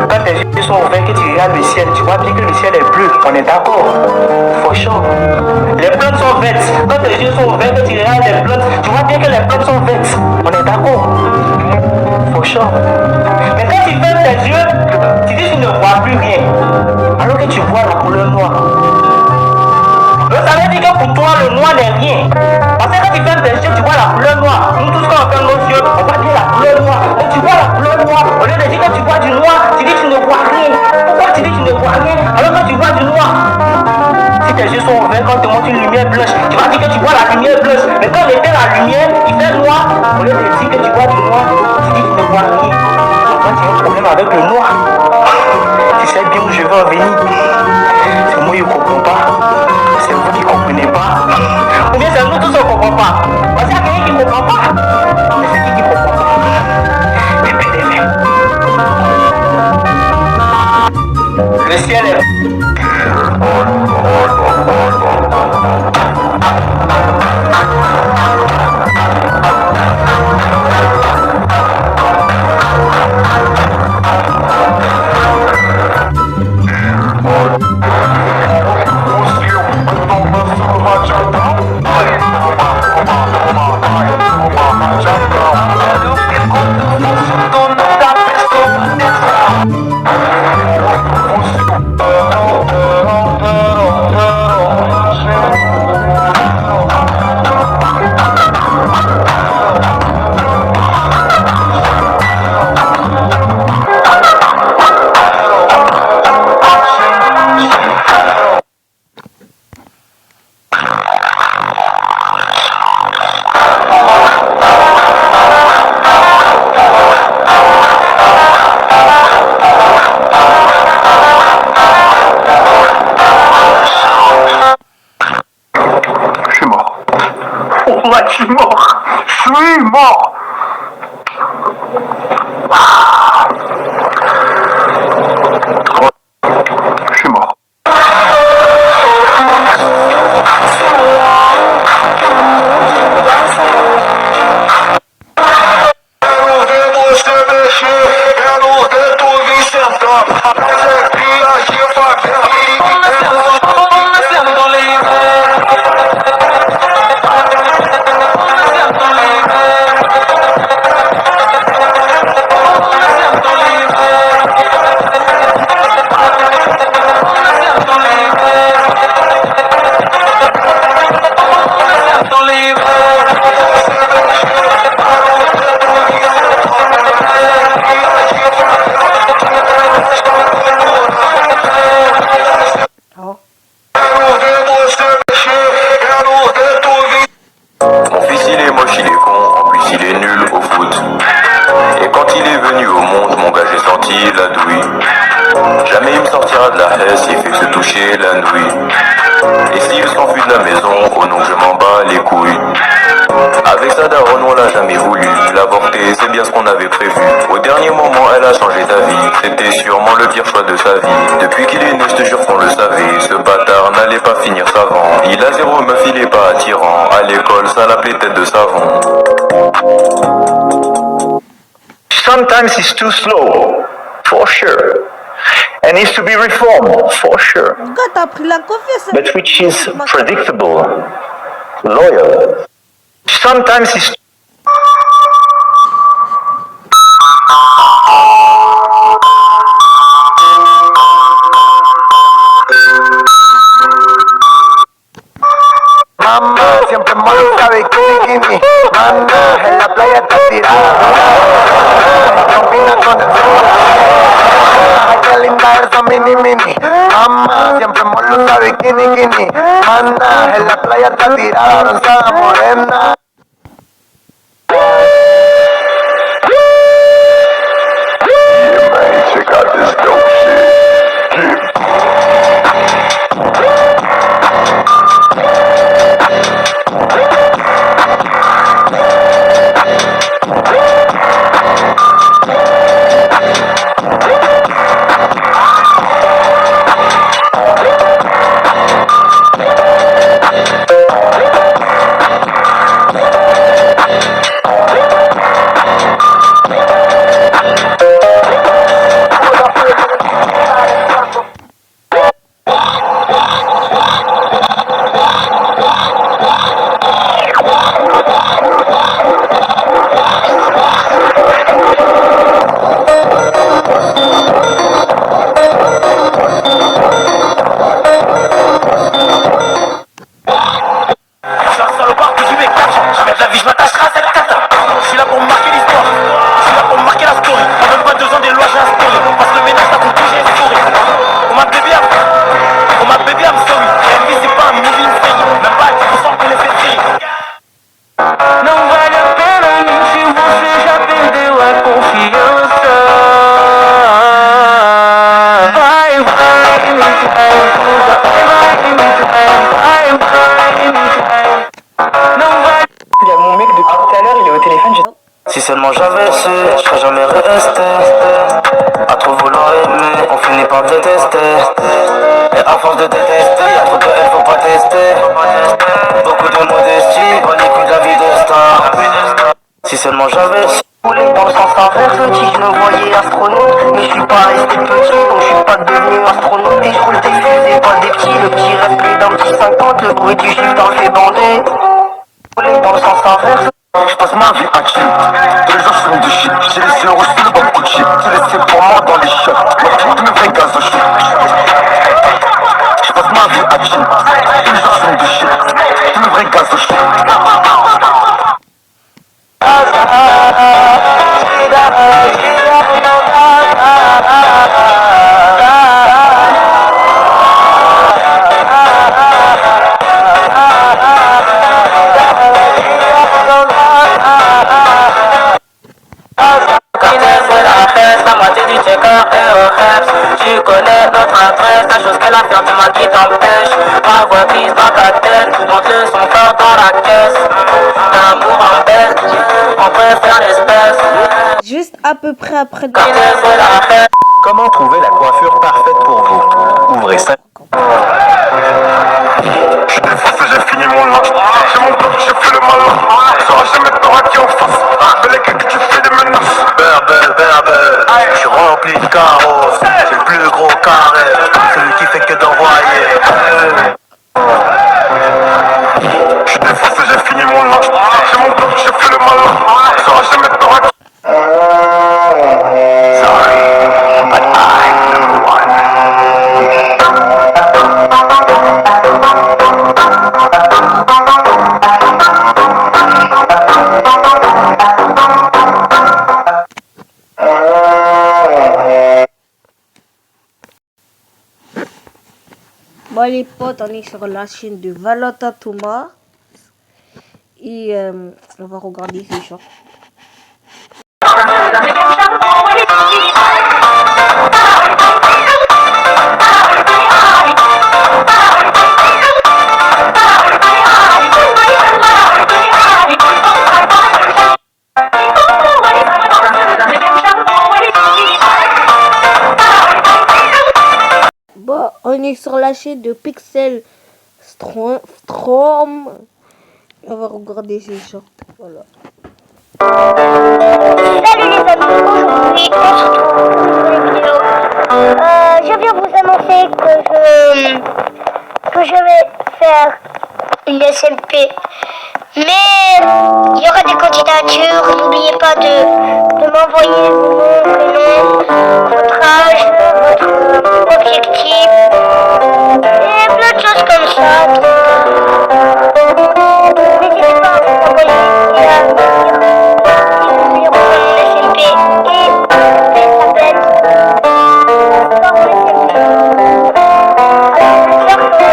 Quand tes yeux sont ouverts, que tu regardes le ciel, tu vois bien que le ciel est bleu. On est d'accord? For sure. Les plantes sont vertes. Quand tes yeux sont ouverts, que tu regardes les plantes, tu vois bien que les plantes sont vertes. On est d'accord? For sure. Mais quand tu fermes tes yeux, tu dis que tu ne vois plus rien. Alors que tu vois la couleur noire. Donc ça veut dire que pour toi, le noir n'est rien. Parce que quand tu fermes tes yeux, tu vois la couleur noire. Nous tous, quand on ferme nos yeux, on voit bien la couleur noire. Donc tu vois la couleur noire. Au lieu de dire que tu vois du noir, tu dis que tu ne vois rien. Pourquoi tu dis que tu ne vois rien alors que tu vois du noir? Si tes yeux sont ouverts, quand on te montre une lumière blanche, tu vas dire que tu vois la lumière blanche. Mais quand on éteint la lumière, il fait noir. Au lieu de dire que tu vois du noir, tu dis que tu ne vois rien. Quand tu as un problème avec le noir, tu sais bien où je veux en venir. C'est moi qui ne comprends pas. C'est vous qui ne comprenez pas. Ou bien c'est nous tous on ne comprend pas. Parce qu'il y a quelqu'un qui ne comprend pas. Mais c'est qui ne comprend pas? Le ciel est... Je suis mort. Je suis mort. Je suis mort. Jamais il me sortira de la haie s'il fait se toucher la nouille. Et s'il s'enfuit de la maison, oh non je m'en bats les couilles. Avec sa daronne on l'a jamais voulu. L'avorter c'est bien ce qu'on avait prévu. Au dernier moment elle a changé d'avis. C'était sûrement le pire choix de sa vie. Depuis qu'il est né je te jure qu'on le savait. Ce bâtard n'allait pas finir savant. Il a zéro meuf, il est pas attirant. À l'école ça l'appelait tête de savon. Sometimes he's too slow, for sure. And needs to be reformed, for sure. But which is predictable, loyal. Sometimes he's... Mamá, siempre monta bikini, manda, en la playa está tirada, combina con el sol, ay qué linda esa mini, mamá, siempre monta bikini, manda, en la playa está tirada, bronceada morena. Yeah man, check out this dope shit. seulement j'avais su, je serais jamais resté. À trop vouloir aimer, on finit par détester. Et à force de détester, y'a trop de haine, faut pas tester. Beaucoup de modestie, pas les coups de la vie de star. Si seulement j'avais su. Rouler dans le sens inverse, si je me voyais astronaute. Mais je suis pas resté petit, donc je suis pas devenu astronaute. Et je roule des fusées, pas des petits. Le petit reste plus d'un petit 50, le bruit du shifter fait bander. Rouler dans le sens inverse. Je passe ma vie à chill. Tous les jours je fume du shit. J'ai laissé le rouge sur le bon coup de shit. J'ai laissé pour moi dans les shots. Tous mes vrais gaz au shit. Je passe ma vie à chill. Tous les jours je fume du shit. Tous mes vrais gaz au shit. Tu connais notre adresse, la chose qu'elle a fait de ma qui t'empêche. Ma voix glisse dans ta tête, monte le son fort dans la caisse. L'amour en bête, on préfère l'espèce. Juste à peu près après. Comment trouver la coiffure parfaite pour vous? Ouvrez ça. Je suis défoncé, j'ai fini mon lunch. J'ai mon bloc, j'ai fait le malin. Sauras jamais t'auras qui en face. Belle équipe, tu fais des menaces. Berbel, je suis rempli de carreaux. C'est le plus gros carré, celui qui fait que d'envoyer. Je suis défoncé, j'ai fini mon lunch. J'ai mon bloc, j'ai fait le malin. Sauras jamais t'auras qui. Sorry, but I'm number one. Bon les potes, on est sur la chaîne de Valentin Thomas. Et on va regarder ses chants. Bon, on est sur la chaîne de Pixel Strom. On va regarder ses chants. Voilà. Salut les amis, aujourd'hui on se retrouve pour une nouvelle vidéo. Je viens vous annoncer que je vais faire une SMP. Mais il y aura des candidatures, n'oubliez pas de m'envoyer vos noms, prénoms, votre âge, votre objectif et plein de choses comme ça. N'hésitez pas à m'envoyer et à me dire si vous voulez rejoindre mon SMP et elle s'appelle Sport SMP. Alors j'espère que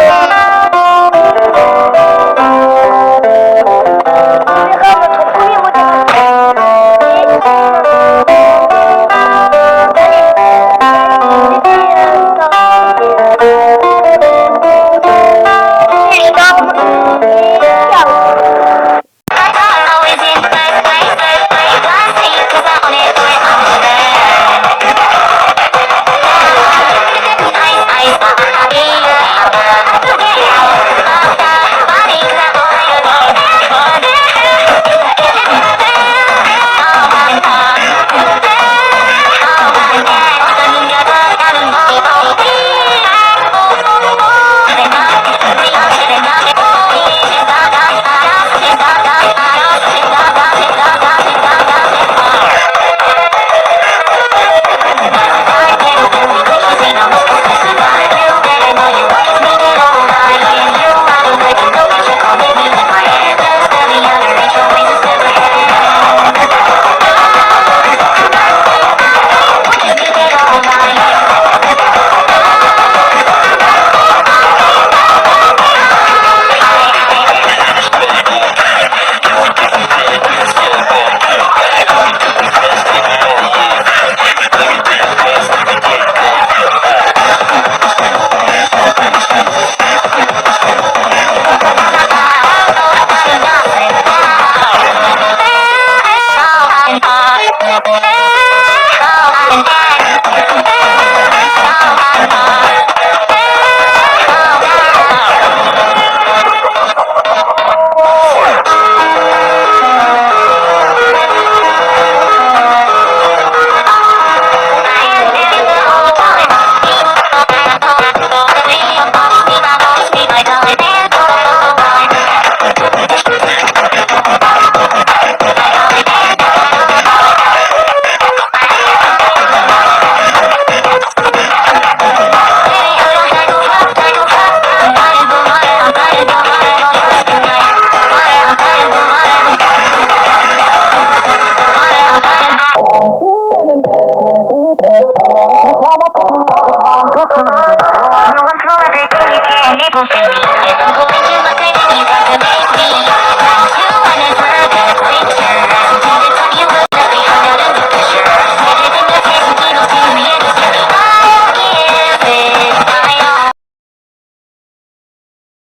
on verra votre premier modèle. Coucou.